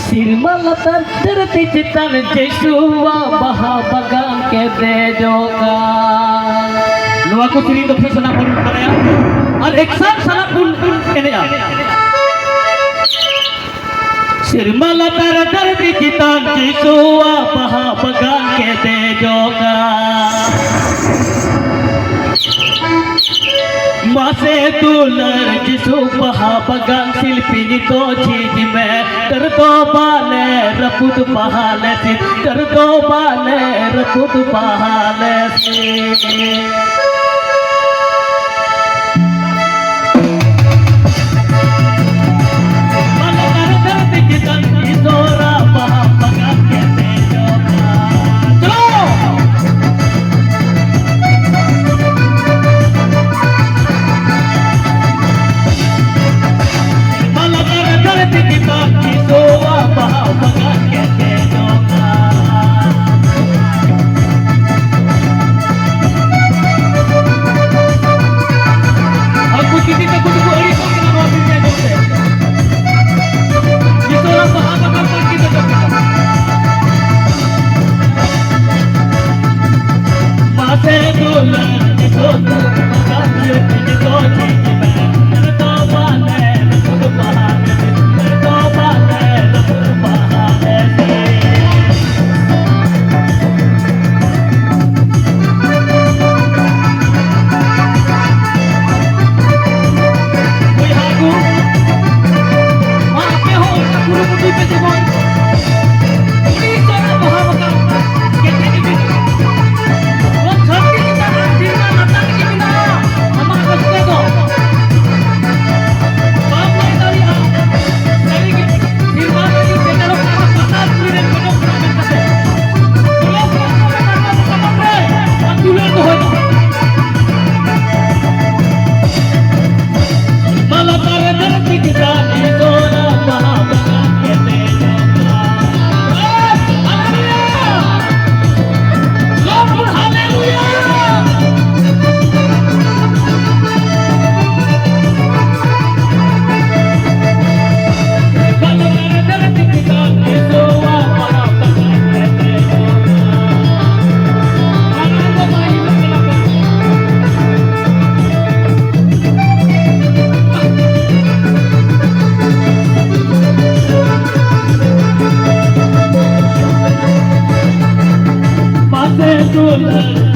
Sirmalatan terti citan Jesua baha bagang kede joka. Lu aku sini untuk sana pun ya. Al eksan sana pun ini ya. Sirmalatan terti citan Jesua baha bagang kede joka. मासे दुलर जिसु बहा बगान शिल्पी तो चीज में कर दो बाले रपुद बहाले से कर दो बाले रपुद बहाले से Love.